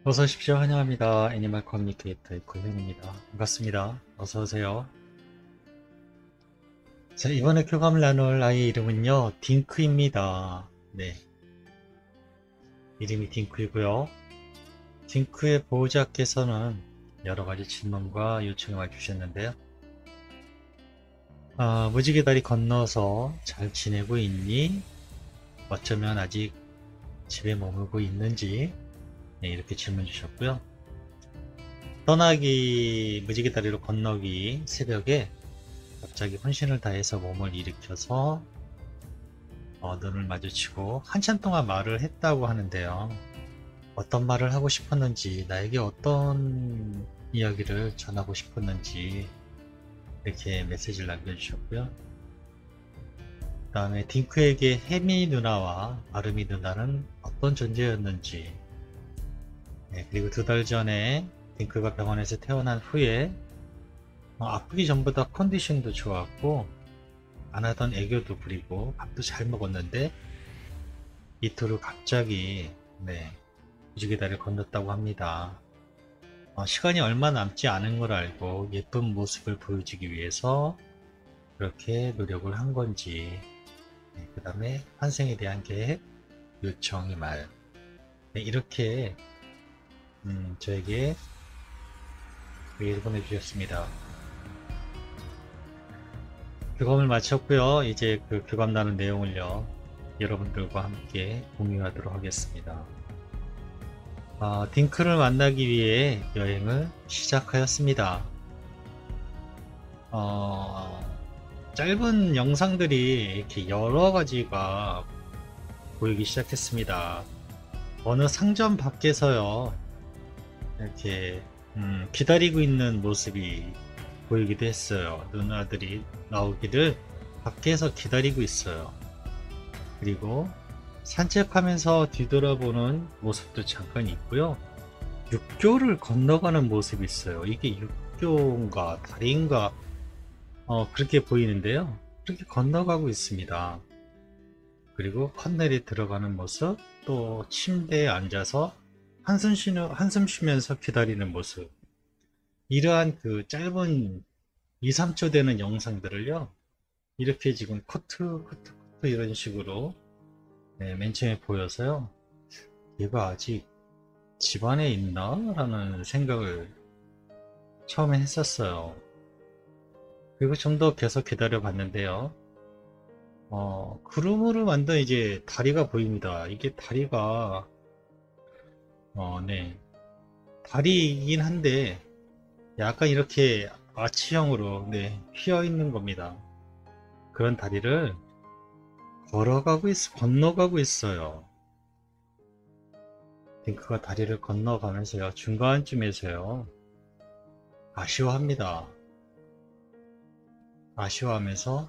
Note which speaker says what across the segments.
Speaker 1: 어서 오십시오. 환영합니다. 애니멀 커뮤니케이터의 고현입니다. 반갑습니다. 어서 오세요. 자, 이번에 교감을 나눌 아이의 이름은요, 딩크입니다. 네, 이름이 딩크이고요. 딩크의 보호자께서는 여러 가지 질문과 요청을 주셨는데요. 무지개 다리 건너서 잘 지내고 있니? 어쩌면 아직 집에 머물고 있는지? 네, 이렇게 질문 주셨고요. 떠나기, 무지개 다리로 건너기 새벽에 갑자기 혼신을 다해서 몸을 일으켜서 눈을 마주치고 한참 동안 말을 했다고 하는데요. 어떤 말을 하고 싶었는지, 나에게 어떤 이야기를 전하고 싶었는지 이렇게 메시지를 남겨주셨고요. 그 다음에 딩크에게 해미 누나와 아름이 누나는 어떤 존재였는지, 네, 그리고 2달 전에 딩크가 병원에서 태어난 후에 아프기 전보다 컨디션도 좋았고 안 하던 애교도 부리고 밥도 잘 먹었는데 이틀 후 갑자기 무지개 다리를 건넜다고 합니다. 시간이 얼마 남지 않은 걸 알고 예쁜 모습을 보여주기 위해서 그렇게 노력을 한 건지, 그 다음에 환생에 대한 계획, 요청의 말, 이렇게 저에게 메일을 보내주셨습니다. 교감을 마쳤고요. 이제 그 교감 나눈 내용을요, 여러분들과 함께 공유하도록 하겠습니다. 딩크를 만나기 위해 여행을 시작하였습니다. 짧은 영상들이 이렇게 여러 가지가 보이기 시작했습니다. 어느 상점 밖에서요, 이렇게 기다리고 있는 모습이 보이기도 했어요. 누나들이 나오기를 밖에서 기다리고 있어요. 그리고 산책하면서 뒤돌아보는 모습도 잠깐 있고요. 육교를 건너가는 모습이 있어요. 이게 육교인가 다리인가 그렇게 보이는데요. 그렇게 건너가고 있습니다. 그리고 컨넬이 들어가는 모습, 또 침대에 앉아서 한숨 쉬면서 기다리는 모습. 이러한 그 짧은 2, 3초 되는 영상들을요, 이렇게 지금 커트 이런 식으로 맨 처음에 보여서요, 얘가 아직 집안에 있나? 라는 생각을 처음에 했었어요. 그리고 좀 더 계속 기다려 봤는데요. 구름으로 만든 이제 다리가 보입니다. 이게 다리가, 네. 다리이긴 한데, 약간 이렇게 아치형으로, 휘어 있는 겁니다. 그런 다리를 건너가고 있어요. 딩크가 다리를 건너가면서요, 중간쯤에서요, 아쉬워합니다. 아쉬워하면서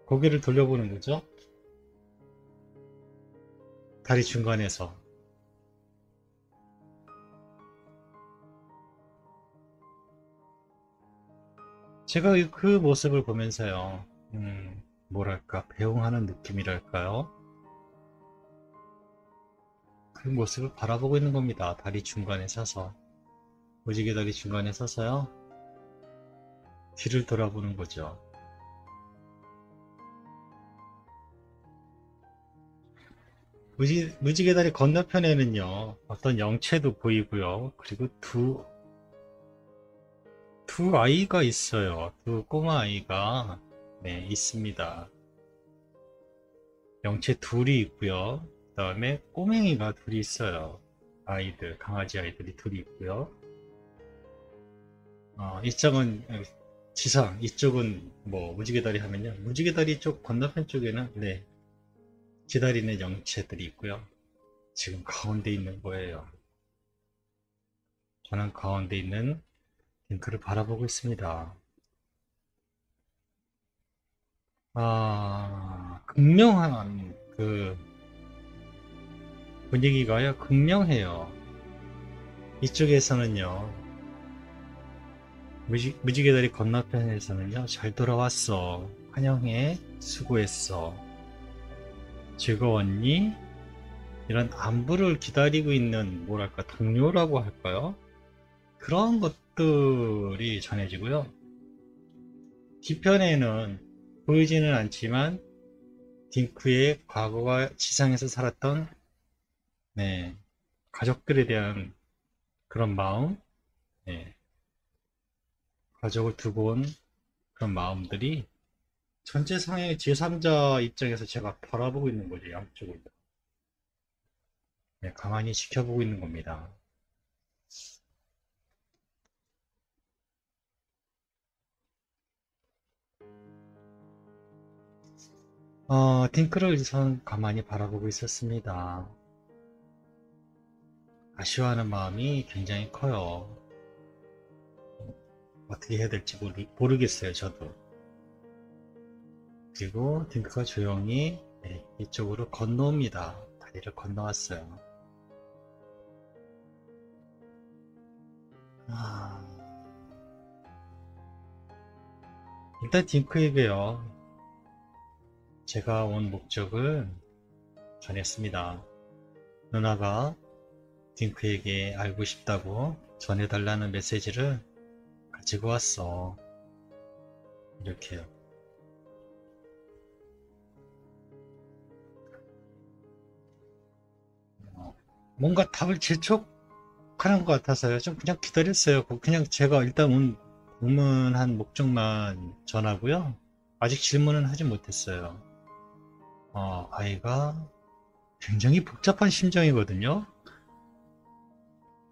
Speaker 1: 고개를 돌려보는 거죠. 다리 중간에서. 제가 그 모습을 보면서요, 뭐랄까, 배웅하는 느낌이랄까요? 그 모습을 바라보고 있는 겁니다. 다리 중간에 서서. 무지개 다리 중간에 서서요, 뒤를 돌아보는 거죠. 무지개 다리 건너편에는요, 어떤 영체도 보이고요. 그리고 두 아이가 있어요. 두 꼬마 아이가, 있습니다. 영체 둘이 있고요. 그 다음에 꼬맹이가 둘이 있어요. 강아지 아이들이 둘이 있고요. 이쪽은 지상, 이쪽은 뭐 무지개다리 하면요. 무지개다리 쪽 건너편 쪽에는 기다리는 영체들이 있고요. 지금 가운데 있는 거예요. 저는 가운데 있는 링크를 바라보고 있습니다. 극명한 그 분위기가요, 극명해요. 이쪽에서는요, 무지개다리 건너편에서는요, 잘 돌아왔어. 환영해. 수고했어. 즐거웠니? 이런 안부를 기다리고 있는 뭐랄까 동료라고 할까요? 그런 것들이 전해지고요. 뒤편에는 보이지는 않지만 딩크의 과거와 지상에서 살았던 네, 가족들에 대한 그런 마음, 네, 가족을 두고 온 그런 마음들이 전체상의 제3자 입장에서 제가 바라보고 있는 거죠. 양쪽을. 네, 가만히 지켜보고 있는 겁니다. 딩크를 우선 가만히 바라보고 있었습니다. 아쉬워하는 마음이 굉장히 커요. 어떻게 해야 될지 모르겠어요, 저도. 그리고 딩크가 조용히 네, 이쪽으로 건너옵니다. 다리를 건너왔어요. 아, 일단 딩크에게요, 제가 온 목적을 전했습니다. 누나가 딩크에게 알고 싶다고 전해달라는 메시지를 가지고 왔어. 이렇게요. 뭔가 답을 재촉하는 것 같아서요. 좀 그냥 기다렸어요. 그냥 제가 일단 문문한 목적만 전하고요. 아직 질문은 하지 못했어요. 아이가 굉장히 복잡한 심정이거든요.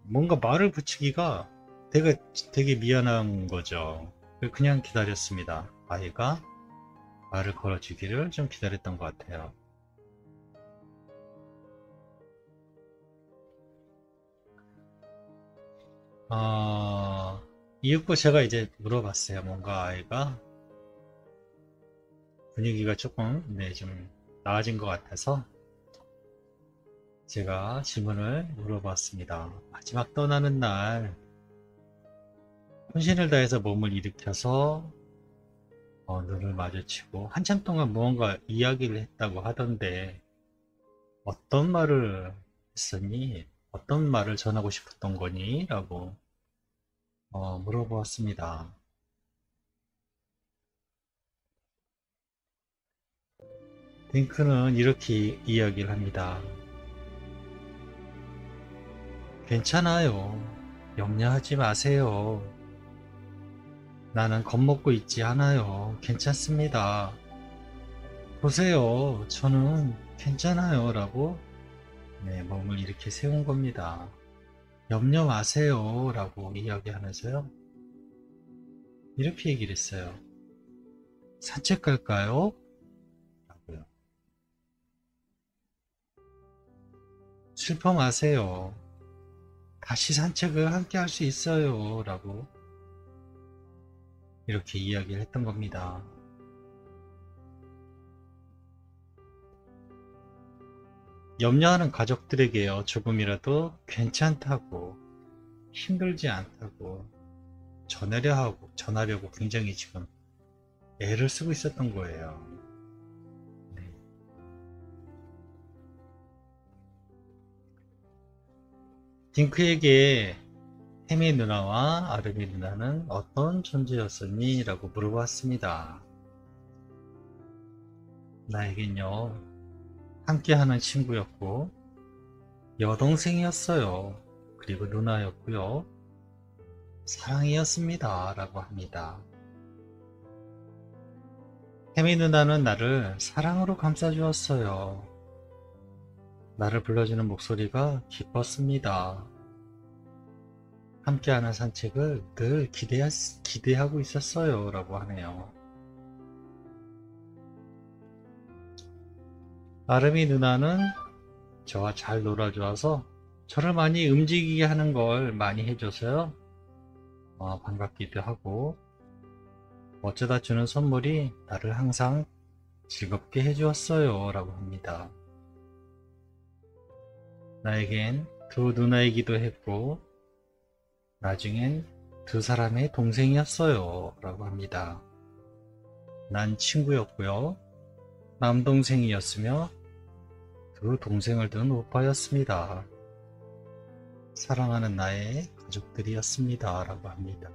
Speaker 1: 뭔가 말을 붙이기가 되게 미안한 거죠. 그냥 기다렸습니다. 아이가 말을 걸어주기를 좀 기다렸던 것 같아요. 이윽고 제가 이제 물어봤어요. 뭔가 아이가 분위기가 조금, 네, 좀 나아진 것 같아서 제가 질문을 물어봤습니다. 마지막 떠나는 날, 혼신을 다해서 몸을 일으켜서 눈을 마주치고 한참 동안 무언가 이야기를 했다고 하던데 어떤 말을 했었니? 어떤 말을 전하고 싶었던 거니? 라고 물어보았습니다. 딩크는 이렇게 이야기를 합니다. 괜찮아요. 염려하지 마세요. 나는 겁먹고 있지 않아요. 괜찮습니다. 보세요. 저는 괜찮아요. 라고 네, 몸을 이렇게 세운 겁니다. 염려 마세요. 라고 이야기하면서요. 이렇게 얘기를 했어요. 산책 갈까요? 라고요. 슬퍼 마세요. 다시 산책을 함께 할 수 있어요. 라고 이렇게 이야기를 했던 겁니다. 염려하는 가족들에게요, 조금이라도 괜찮다고, 힘들지 않다고 전하려고 굉장히 지금 애를 쓰고 있었던 거예요. 네. 딩크에게 해미 누나와 아르미 누나는 어떤 존재였었니? 라고 물어봤습니다. 나에겐요, 함께하는 친구였고, 여동생이었어요. 그리고 누나였고요. 사랑이었습니다. 라고 합니다. 해미 누나는 나를 사랑으로 감싸주었어요. 나를 불러주는 목소리가 기뻤습니다. 함께하는 산책을 늘 기대하고 있었어요. 라고 하네요. 아름이 누나는 저와 잘 놀아주어서 저를 많이 움직이게 하는 걸 많이 해줘서요. 반갑기도 하고 어쩌다 주는 선물이 나를 항상 즐겁게 해주었어요. 라고 합니다. 나에겐 두 누나이기도 했고 나중엔 두 사람의 동생이었어요. 라고 합니다. 난 친구였고요. 남동생이었으며 두 동생을 둔 오빠였습니다. 사랑하는 나의 가족들이었습니다. 라고 합니다.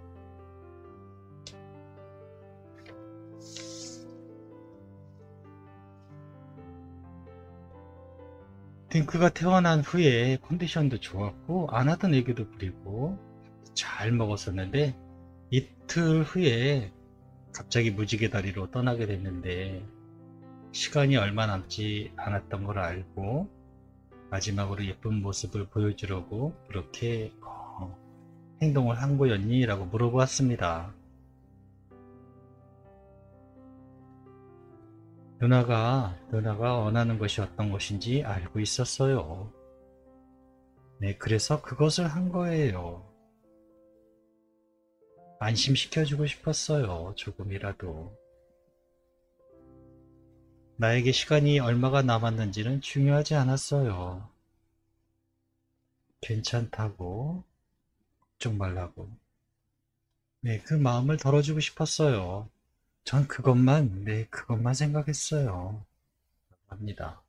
Speaker 1: 딩크가 태어난 후에 컨디션도 좋았고 안 하던 애교도 부리고 잘 먹었었는데 이틀 후에 갑자기 무지개 다리로 떠나게 됐는데 시간이 얼마 남지 않았던 걸 알고 마지막으로 예쁜 모습을 보여주려고 그렇게 행동을 한 거였니? 라고 물어보았습니다. 누나가 원하는 것이 어떤 것인지 알고 있었어요. 네, 그래서 그것을 한 거예요. 안심시켜주고 싶었어요. 조금이라도. 나에게 시간이 얼마가 남았는지는 중요하지 않았어요. 괜찮다고, 걱정 말라고. 네, 그 마음을 덜어주고 싶었어요. 전 그것만 생각했어요. 합니다.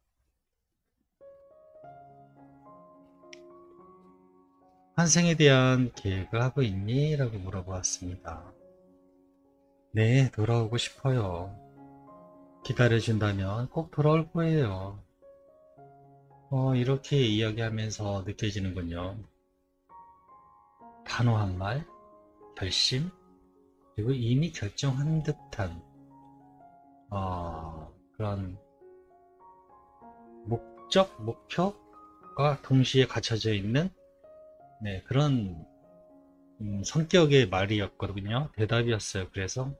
Speaker 1: 환생에 대한 계획을 하고 있니? 라고 물어보았습니다. 네, 돌아오고 싶어요. 기다려준다면 꼭 돌아올 거예요. 이렇게 이야기하면서 느껴지는군요. 단호한 말, 결심, 그리고 이미 결정한 듯한 그런 목표가 동시에 갖춰져 있는 그런 성격의 말이었거든요. 대답이었어요. 그래서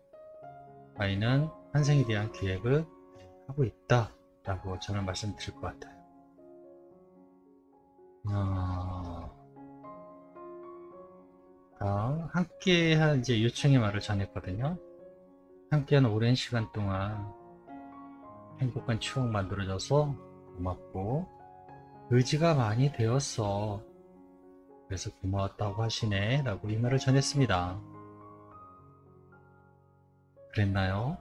Speaker 1: 아이는 환생에 대한 계획을 하고 있다 라고 저는 말씀드릴 것 같아요. 함께한 이제 요청의 말을 전했거든요. 함께한 오랜 시간 동안 행복한 추억 만들어줘서 고맙고 의지가 많이 되었어. 그래서 고마웠다고 하시네 라고 이 말을 전했습니다. 그랬나요?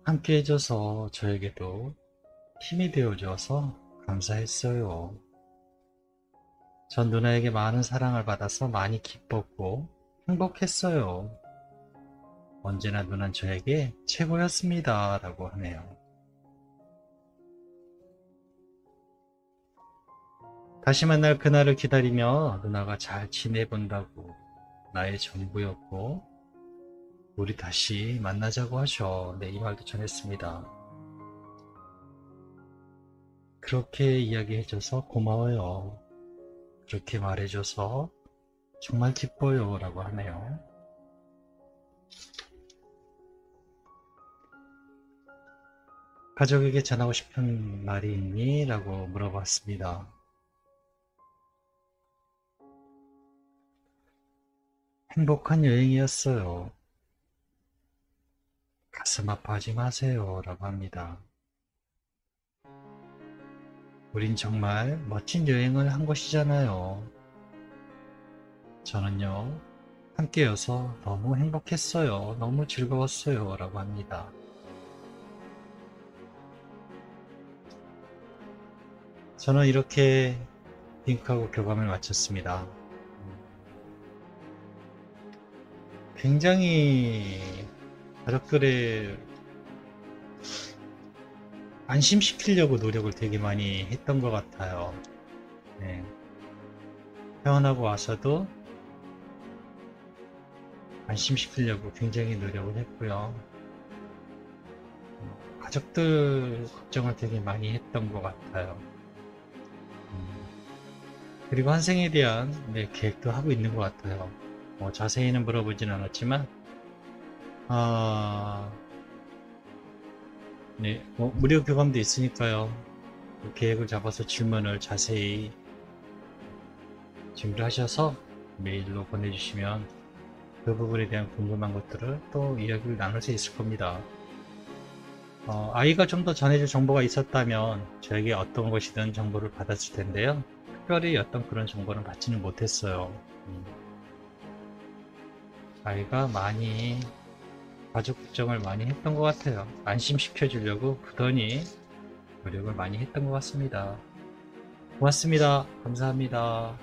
Speaker 1: 함께 해줘서 저에게도 힘이 되어줘서 감사했어요. 전 누나에게 많은 사랑을 받아서 많이 기뻤고 행복했어요. 언제나 누나는 저에게 최고였습니다. 라고 하네요. 다시 만날 그날을 기다리며 누나가 잘 지내본다고 나의 전부였고 우리 다시 만나자고 하셔. 네, 이 말도 전했습니다. 그렇게 이야기해줘서 고마워요. 그렇게 말해줘서 정말 기뻐요. 라고 하네요. 가족에게 전하고 싶은 말이 있니? 라고 물어봤습니다. 행복한 여행이었어요. 가슴 아파하지 마세요. 라고 합니다. 우린 정말 멋진 여행을 한 것이잖아요. 저는요, 함께여서 너무 행복했어요. 너무 즐거웠어요. 라고 합니다. 저는 이렇게 딩크하고 교감을 마쳤습니다. 굉장히 가족들의 안심시키려고 노력을 되게 많이 했던 것 같아요. 네. 태어나고 와서도 안심시키려고 굉장히 노력을 했고요. 가족들 걱정을 되게 많이 했던 것 같아요. 그리고 환생에 대한 계획도 하고 있는 것 같아요. 자세히는 물어보진 않았지만 무료 교감도 있으니까요. 그 계획을 잡아서 질문을 자세히 준비를 하셔서 메일로 보내주시면 그 부분에 대한 궁금한 것들을 또 이야기를 나눌 수 있을 겁니다. 아이가 좀 더 전해줄 정보가 있었다면 저에게 어떤 것이든 정보를 받았을 텐데요. 특별히 어떤 그런 정보는 받지는 못했어요. 아이가 많이 가족 걱정을 많이 했던 것 같아요. 안심시켜 주려고 부단히 노력을 많이 했던 것 같습니다. 고맙습니다. 감사합니다.